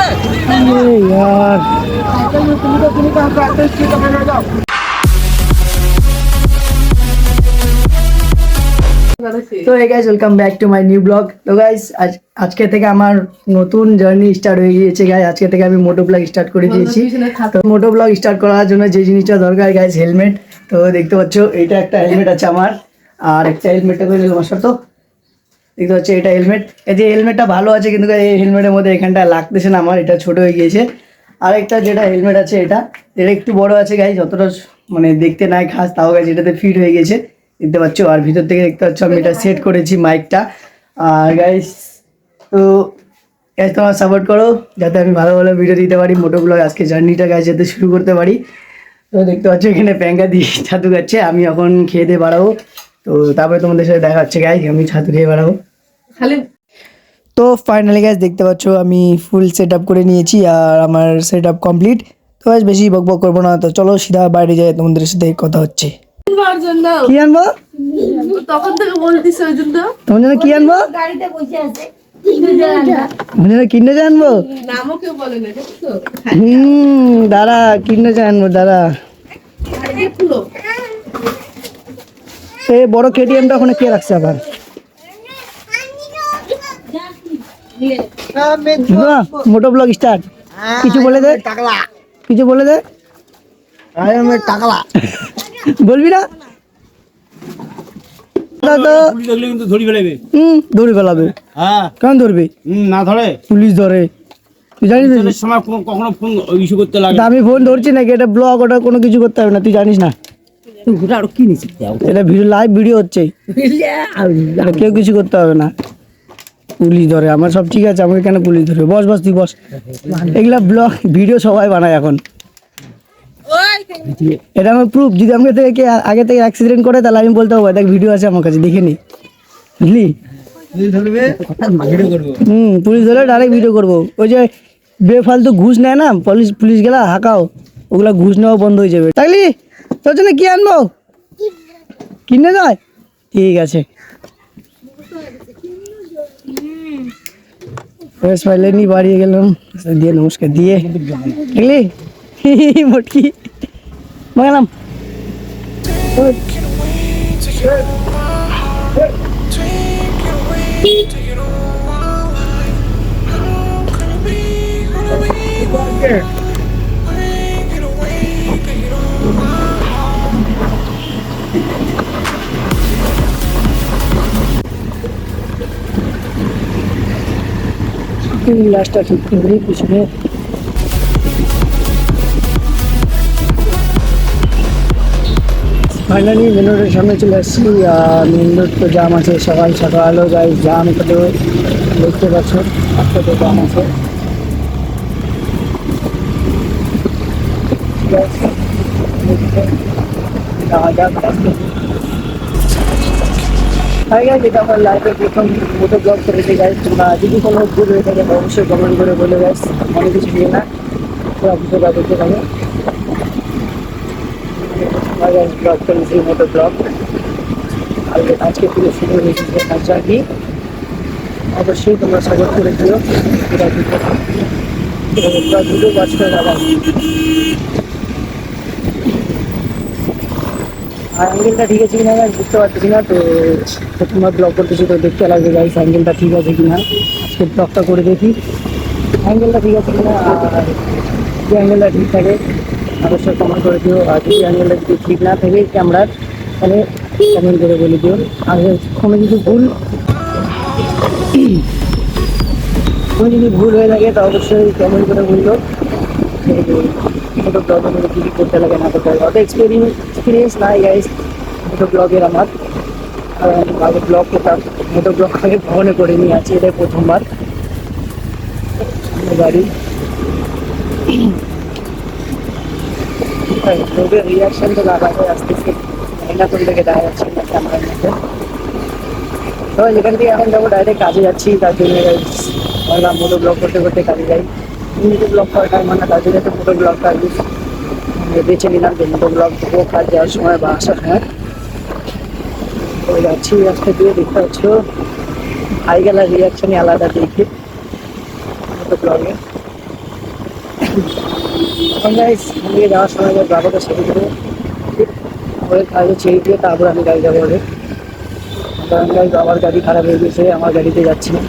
यार তো hey guys welcome back to my new blog. তো গাইস আজকে থেকে আমার নতুন জার্নি স্টার্ট হয়ে গিয়েছে গাইস। আজকে থেকে আমি মোটো ব্লগ স্টার্ট করে দিয়েছি। তো মোটো ব্লগ স্টার্ট করার জন্য যে জিনিসটা দরকার গাইস, হেলমেট। তো দেখতে পাচ্ছ এইটা একটা হেলমেট আছে আমার, আর একটা হেলমেটটা করে সমস্যা। তো দেখতে পাচ্ছ এটা হেলমেট, এই যে হেলমেটটা ভালো আছে, কিন্তু এই হেলমেটের মধ্যে এখানটা লাগতেছে না, আমার এটা ছোট হয়ে গিয়েছে। আরেকটা যেটা হেলমেট আছে এটা একটু বড় আছে গাইস, যতটা মানে দেখতে নাই খাস, তাও গাইস এটাতে ফিট হয়ে গেছে দেখতে পাচ্ছ। আর ভিতর থেকে দেখতে পাচ্ছ আমি এটা সেট করেছি মাইকটা। আর গাইস তো গাইস তোমার সাপোর্ট করো যাতে আমি ভালো ভালো ভিডিও দিতে পারি, মোটো ব্লগ আজকে জার্নিটা গাইস যাতে শুরু করতে পারি। তো দেখতে পাচ্ছ এখানে প্যাঙ্কা দিয়ে ছাতু খাচ্ছে, আমি এখন খেয়ে দিয়ে বাড়াবো। তো তারপরে তোমাদের সাথে দেখা হচ্ছে গাইস, আমি ছাতু খেয়ে বাড়াবো খালি। তো ফাইনালি গাইস দেখতে পাচ্ছ আমি ফুল সেট আপ করে নিয়েছি, আর আমার সেট আপ কমপ্লিট। তো গাইস বেশি বক বক করবো না, তো চলো সিধা বাইরে যাই, তোমাদের সাথে কথা হচ্ছে। কি আনবো তখন থেকে বলতিস, ওই জন্য তোমার জন্য কি আনবো, গাড়িতে বসে আছে কিনে জানবো, নামও কেউ বলে না দাঁড়া কিনে জানবো, দাঁড়া এই বড় কেটিএমটা ওখানে কে রাখছে আবার, মোটো ব্লগ স্টার্ট। কিছু বলে দে, কিছু বলে দে, টাকলা বলবি না, ধরে ফেলাবে। কেন ধরবি, না ধরে পুলিশ ধরে, তুই জানিস না কখনো ফোন ইস্যু করতে লাগে। আমি ফোন ধরছি নাকি, এটা ব্লগ, ওটা কোনো কিছু করতে হবে না, তুই জানিস না। এটা ভিডিও, লাইভ ভিডিও হচ্ছে, কেউ কিছু করতে হবে না, পুলিশ ধরে। আমার সব ঠিক আছে, আমাকে কেন পুলিশ ধরবে, বস বস তুই বস। এগুলা ব্লগ ভিডিও সবাই বানায় এখন, এটা আমার প্রুফ। যদি আমাকে থেকে আগে থেকে অ্যাক্সিডেন্ট করে তাহলে আমি বলতে পারবো দেখ ভিডিও আছে আমার কাছে, দেখে নি, বুঝলি। পুলিশ ধরে ডাইরেক্ট ভিডিও করবো। ওই যে বেফালতু ঘুষ নেয় না পুলিশ, পুলিশ গেলা হাঁকাও, ওগুলা ঘুষ নেওয়া বন্ধ হয়ে যাবে। তাইলি তোর জন্য কি আনবো, কিনে যায়, ঠিক আছে। ফাইলে নি বাড়িয়ে গেলাম, দিয়ে নমস্কার দিয়ে দেখলি মোটকি বাংলাম। লাস্টটা ঠিক করে পিছনে ফাইনালি মেন রোডের সামনে চলে আসছি। মেন রোড তো জাম আছে, সকাল সকালও যাই জাম, তো দেখতে পাচ্ছ রাস্তাতে জাম আছে। যেটা আমার লাইফে প্রথম মোটো ব্লগ করেছে গাইস। তোমরা যদি কোনো ভুল হয়ে থাকে অবশ্যই কমেন্ট করে বলে গাইস, অনেক কিছু নিয়ে না পুরো ভিডিওটা দেখতে পাবে। ব্লগ করেছি মোটো ব্লগ, আজকে পুরো শুরু হয়েছে কাজটা কি, অবশ্যই তোমরা সাপোর্ট করে দিও, ভিডিও ওয়াচ করে যাবা। আর অ্যাঙ্গেলটা ঠিক আছে কিনা বুঝতে পারতেছি না, তো প্রথমবার ব্লগ করতেছি তো দেখতে লাগবে গাইস অ্যাঙ্গেলটা ঠিক আছে কিনা। আজকে ব্লগটা করে দেখি অ্যাঙ্গেলটা ঠিক আছে কিনা, আর যদি অ্যাঙ্গেলটা ঠিক থাকে অবশ্যই কমেন্ট করে দিও। আর যদি অ্যাঙ্গেলটা যদি ঠিক না থাকে ক্যামেরার, তাহলে কমেন্ট করে বলে দিও। আর কোনো যদি ভুল হয়ে থাকে তা অবশ্যই কমেন্ট করে বললো। মোটো ব্লগের মধ্যে কী কী করতে লাগে না করতে লাগে, অত এক্সপিরিয়েন্স নাই গাইস মোটো ব্লগের আমার। আগে ব্লগ করতাম, মোটো ব্লগ আগে ভ্রমণে করে নিয়ে আছি, এটাই প্রথমবার গাড়ি। ব্লগের রিয়াকশান তো লাগাতে আসতেছে, না কোন থেকে দেখা যাচ্ছে না ক্যামেরার মধ্যে। তো এখান থেকে এখন যাবো ডাইরেক্ট কাজে যাচ্ছি, তার জন্য ভাবলাম মোটো ব্লগ করতে করতে কাজে যাই। মোটো ব্লগ করার টাইম মানে কাজে যেতে মোটো ব্লগটা বেছে নিলাম যে মোটো ব্লগ দেবো কাজ যাওয়ার সময় বা আসার সময়। তো যাচ্ছি রাস্তা দিয়ে, দেখতে পাচ্ছ ভাই গেলার রিয়াকশানই আলাদা দেখি মোটো ব্লগে। এখন গাইস আমি যাওয়ার সময় যাবো ছেড়ে দেবো, ওদের কাজে ছেড়ে দিয়ে তারপর আমি গাড়ি যাবো ওদের। কারণ গাইস আমার গাড়ি খারাপ হয়ে গেছে, আমার গাড়িতে যাচ্ছি না।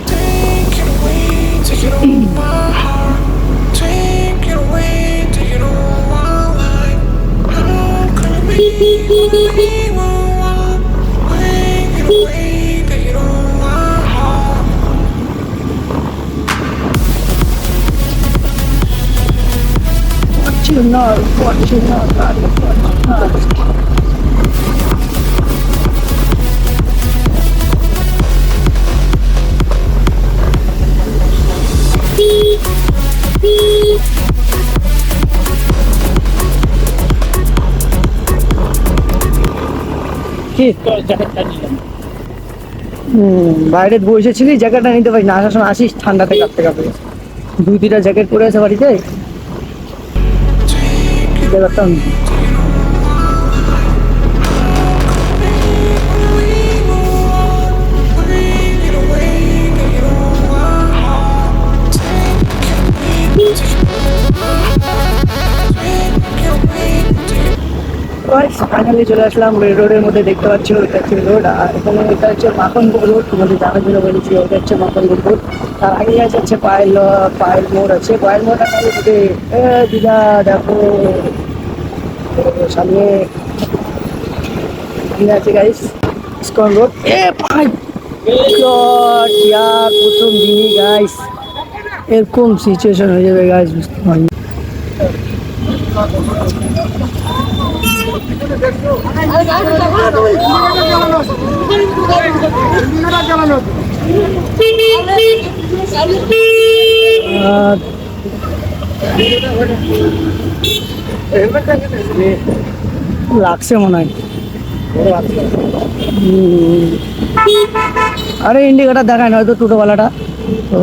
কি বাইরে বসেছিলি, জ্যাকেটটা নিতে পারিস না, আসার সময় আসিস ঠান্ডাতে কাঁপতে কাঁপতে। 2-3টা জ্যাকেট পরে আছে বাড়িতে, জ্যাকেটটা ফাইনালি চলে আসলাম মেন রোডের মধ্যে। দেখতে পাচ্ছি এটা হচ্ছে রোড, আর এখানে এটা হচ্ছে মাখনপুর রোড। তোমাদের জানার জন্য বলেছি ওটা হচ্ছে মাখনপুর রোড। তার আগে আছে পায়েল মোড় আছে। পায়েল মোড়টা দিদা দেখো সামনে আছে গাইস ইসকন রোড। ভাই গড ইয়ার প্রথম দিনই গাইস এরকম সিচুয়েশন হয়ে যাবে গাইস, বুঝতে পারিনি। লাগছে মনে হয়। আরে ইন্ডিকেটার দেখায় না হয়তো টোটোওয়ালাটা, তো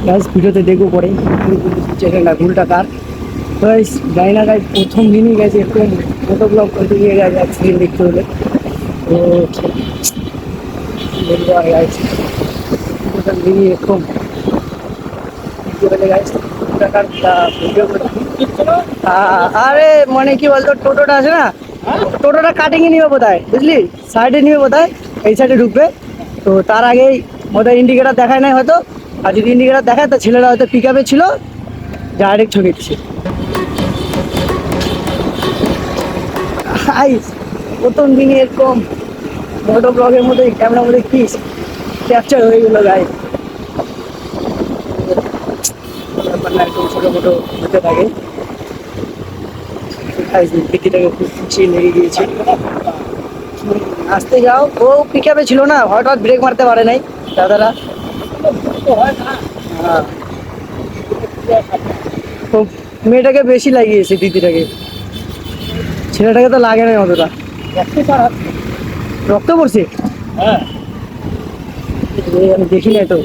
গাইস ভিডিওতে দেখবো পরে ভুলটা কার। গাইস যাই না গাইস প্রথম দিনই গেছে এরকম ফটো ব্লগ করতে গিয়ে গেছে অ্যাক্সিডেন্ট দেখতে হলে। তো গাইস প্রথম দিনই এরকম আরে মানে কি বলতো, টোটোটা আছে না, টোটোটা কাটিংয়ে নিবে বোধহয়, বুঝলি, সাইডে নিবে বোধহয়, এই সাইডে ঢুকবে। তো তার আগেই বোধহয় ইন্ডিকেটার দেখায় নাই হয়তো, আর যদি ইন্ডিকেটার দেখায় তো ছেলেরা হয়তো পিক আপে ছিল, ডাইরেক্ট ঠকে দিচ্ছে। প্রথম দিনই এরকম মোটো ব্লগের মধ্যে ক্যামেরার মধ্যে কি ক্যাপচার হয়ে গেলো গাই। একদম ছোটো মোটো হতে থাকে, পিটিটাকে খুব খুশি লেগে গিয়েছে। আসতে যাও, ও পিক আপে ছিল না, হঠাৎ ব্রেক মারতে পারে নাই দাদারা। হ্যাঁ তো মেয়েটাকে বেশি লাগিয়েছে, দিদিটাকে, ছেলেটাকে তো লাগে নাই অতটা। রক্ত পড়ছে? হ্যাঁ আমি দেখি নাই তো।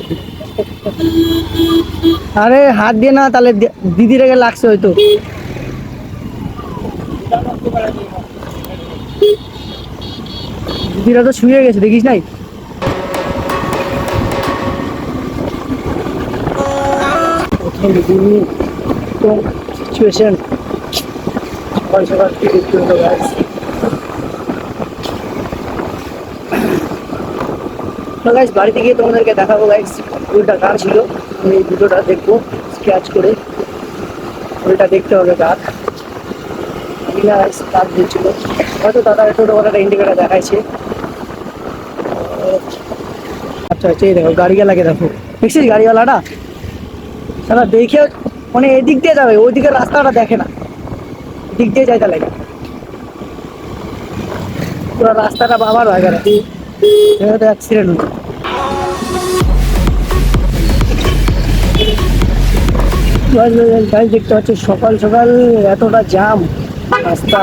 আরে হাত দিয়ে না, তাহলে দিদিটাকে লাগছে হয়তো। দিদিরা তো শুয়ে গেছে, দেখিস নাই? সিচুয়েশন সকাল সকাল কি দেখতে হলো গাইস। তো গাইস বাড়িতে গিয়ে তোমাদেরকে দেখাবো গাইস ওইটা কার ছিল। আমি এই দুটোটা দেখবো স্ক্র্যাচ করে, ওইটা দেখতে হবে কার। কার দিয়েছিল হয়তো দাদা টোটোওয়ালাটা ইন্ডিকেটার দেখাইছে। আচ্ছা আচ্ছা এই দেখো গাড়িওয়ালাকে দেখো, দেখছিস গাড়িওয়ালাটা সারা দেখে মানে এদিক দিয়ে যাবে, ওইদিকে রাস্তাটা দেখে না, দিক দিয়ে যাইতে লাগে পুরো রাস্তাটা বাবার হয়ে গেল, অ্যাক্সিডেন্ট হচ্ছে। দেখতে পাচ্ছি সকাল সকাল এতটা জাম রাস্তা,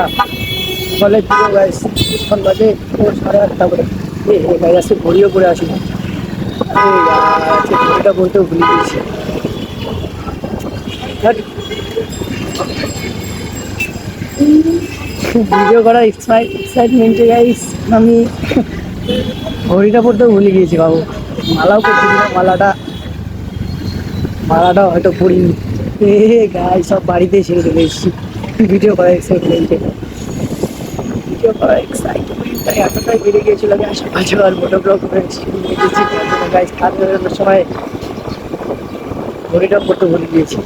সকালে এখন বাজে 8:30 করে। গাড়ি আসছে ঘড়িও করে আসি, ঘড়িটা বলতেও ভুলে গিয়েছি। ভিডিও করার এক্সাইটমেন্টে গাইস আমি ঘড়িটা পড়তেও ভুলে গিয়েছি বাবু। মালাও করছি না, মালাটা হয়তো পড়িনি। এ গাই সব বাড়িতে ছেড়ে চলে এসেছি ভিডিও করার এক্সাইটমেন্টে। ভিডিও করার এক্সাইটমেন্টটাই এতটাই বেড়ে গিয়েছিল যে সকাল সকাল মোটো ব্লগ করে গাইস কাজ বেরোনোর সময় ঘড়িটা করতে ভুলে গিয়েছি।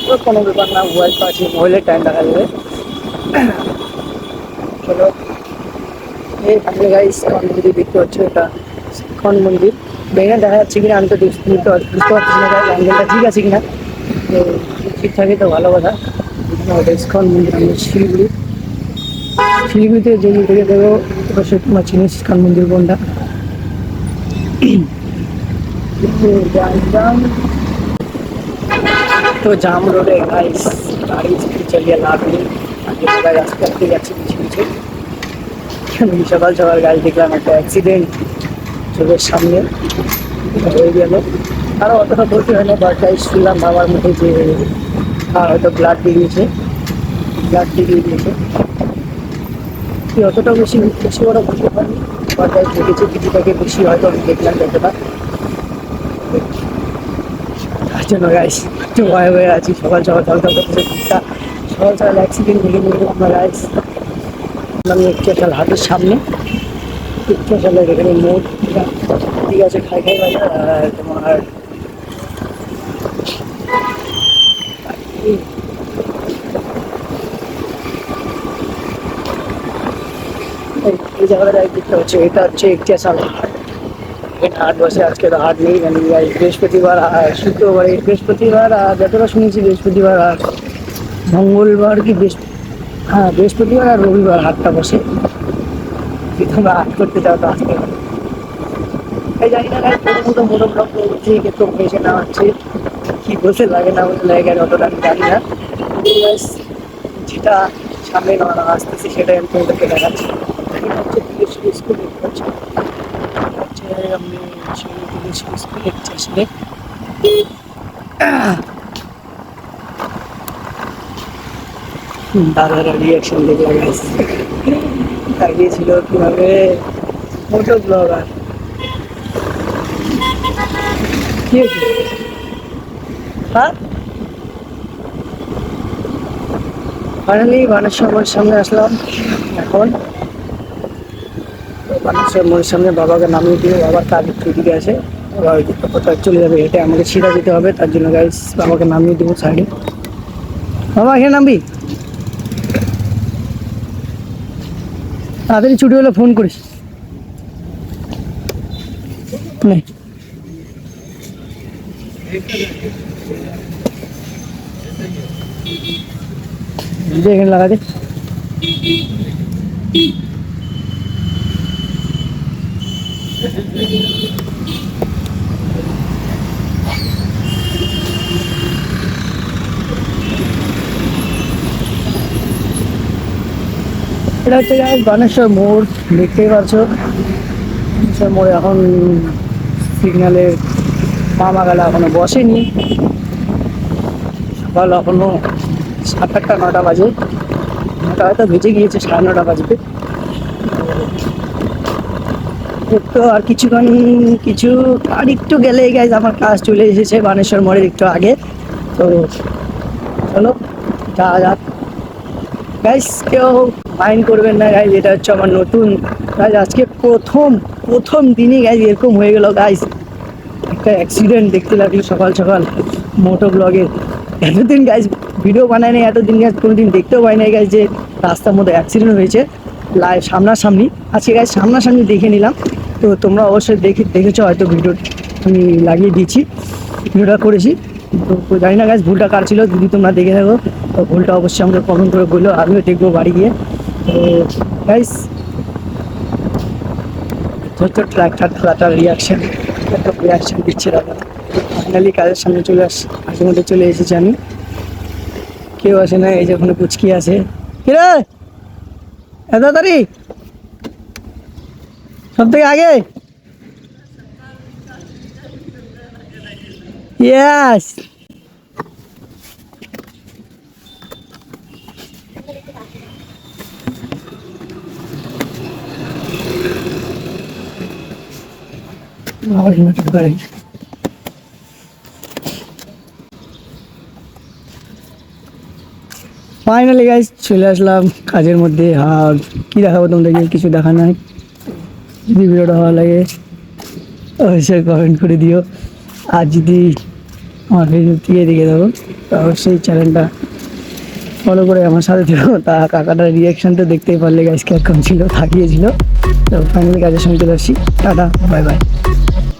তো কোনো ব্যাপার না, মোবাইল তো আছে, মোবাইলের টাইম দেখা যাবে। চলো এই সামনে গাইস এখন যদি দেখতে পাচ্ছ এটা ইস্কন মন্দির। ব্যাঙে দেখা যাচ্ছে কিনা আমি তো বুঝতে পারছি না গাইস, অ্যাঙ্গেলটা ঠিক আছে কিনা। তো ঠিক থাকে তো ভালো কথা। ওটা ইস্কন মন্দির আমাদের শিলিগুড়িতে যে থেকে দেবো অবশ্যই তোমার চিনিস ইস্কন মন্দির কোনটা। তো জাম রোডে গাইস গাড়ি চালিয়ে লাভ নেই, রাস্তা আস্তে যাচ্ছে পিছিয়ে পিছিয়ে। সকাল সকাল গাড়ি দেখলাম একটা অ্যাক্সিডেন্ট চোখের সামনে হয়ে গেল। আরও অতটা বলতে হয় না, বাট গাইস শুনলাম বাবার মুখে যে হয়তো ব্লাড বেরিয়েছে। অতটা বেশি বড় বলতে পারিনি, বাট গাইস দেখেছি কিছুটাকে বেশি হয়তো আমি দেখলাম যতটা। তার জন্য গাইস একটু ভয়ে ভয়ে আছি। সকাল সকাল করতেছে দিকটা, সকাল সকাল অ্যাক্সিডেন্ট দেখে নিয়ে আমরা গাইস আমি একটু একটা হাটের সামনে একটু সালের এখানে মোট ঠিক আছে খাই বাজার। আর তোমার এই জায়গাটা দেখতে হচ্ছে, এটা হচ্ছে ইকচাশাল হাট। এটা হাট বসে, আজকে তো হাট নেই জানি গাইস, বৃহস্পতিবার আর শুক্রবার। বৃহস্পতিবার আর যতটা শুনেছি বৃহস্পতিবার আর মঙ্গলবার কি হ্যাঁ বৃহস্পতিবার আর রবিবার হাটটা বসে। যদি তোমরা হাট করতে চাও তো আসতে পারো। এই জানি না গাইস মোটো ব্লগ করছি কিন্তু বেশি না হচ্ছে কি বলতে লাগে না বলতে লাগে অতটা আমি জানি না। গাইস যেটা সামনে আসতেছি সেটাই আমি তোমাদেরকে দেখাচ্ছি। এটা হচ্ছে দিলেশ্বরী স্কুল দেখতে পাচ্ছি, হচ্ছে আমি দিলেশ্বরী স্কুল দেখছি আসলে। দাদারা রিয়াকশন দেখলাম গাইস, তাকিয়েছিল কিভাবে মোটো ব্লগার। কি হয়েছে? হ্যাঁ ফাইনালি বানেশ্বর মোড়ের সামনে আসলাম এখন। বানেশ্বর মোড়ের সামনে বাবাকে নামিয়ে দিয়ে, বাবার কাজ একটু দিকে আছে, বাবা ওই দিকটা কোথাও চলে যাবে, হেঁটে আমাকে সিধা যেতে হবে। তার জন্য গাইস বাবাকে নামিয়ে দেবো সাইডে। বাবা এখানে নামবি, তাড়াতাড়ি ছুটি হলে ফোন করিস। নে এখানে লাগা দে। এটা হচ্ছে গাইস বানেশ্বর মোড়, দেখতেই পাচ্ছ। বানেশ্বর মোড়ে এখন সিগন্যালের মামা গেলা এখনো বসেনি, সকাল এখনো 7-8 9টা বাজে, 9টা হয়তো বেজে গিয়েছে, 9:30 বাজবে। তো আর কিছু আর একটু গেলেই গাইজ আমার কাজ চলে এসেছে বানেশ্বর মোড়ের একটু আগে। তো চলো যাওয়া যাক গাইজ, কেউ মাইন্ড করবেন না গাইজ, এটা হচ্ছে আমার নতুন গাইজ। আজকে প্রথম দিনই গাইজ এরকম হয়ে গেল গাইজ, একটা অ্যাক্সিডেন্ট দেখতে লাগলো সকাল সকাল মোটো ব্লগে। এতদিন গাইজ ভিডিও বানায় নাই, এতদিন গাইজ কোনোদিন দেখতেও পাই নাই গাইজ যে রাস্তার মধ্যে অ্যাক্সিডেন্ট হয়েছে সামনাসামনি। আজকে গাইজ সামনাসামনি দেখে নিলাম। তো তোমরা অবশ্যই দেখেছো হয়তো, ভিডিও আমি লাগিয়ে দিয়েছি, ভিডিওটা করেছি। তো জানি না গাইজ ভুলটা কার ছিল, যদি তোমরা দেখে থাকো তো ভুলটা অবশ্যই আমাকে কমেন্ট করে বললো, আমিও দেখবো বাড়ি গিয়ে। তো গাইজ হচ্ছে ট্রাক্টর খেলাটার রিয়াকশান দিচ্ছে দাদা। ফাইনালি কাজের সামনে হাসির মধ্যে চলে এসেছি আমি, কেউ আসে না। এই যে ওখানে পুচকি আছে, কিরে এত তাড়াতাড়ি সব থেকে আগে। ইয়েস ফাইনালি গাইস চলে আসলাম কাজের মধ্যে। আর কি দেখাবো তোমাদেরকে, কিছু দেখা নাই। যদি ভিডিওটা ভালো লাগে অবশ্যই কমেন্ট করে দিও, আর যদি আমার ফেসবুক থেকে দেখে দেবো তো অবশ্যই চ্যানেলটা ফলো করে আমার সাথে থেকো। তা কাকাটার রিয়াকশন তো দেখতেই পারলে গাইস, কিরকম ছিল, থাকিয়েছিল। তো ফাইনালি কাজের সঙ্গে চলে আসছি। Tata, bye bye.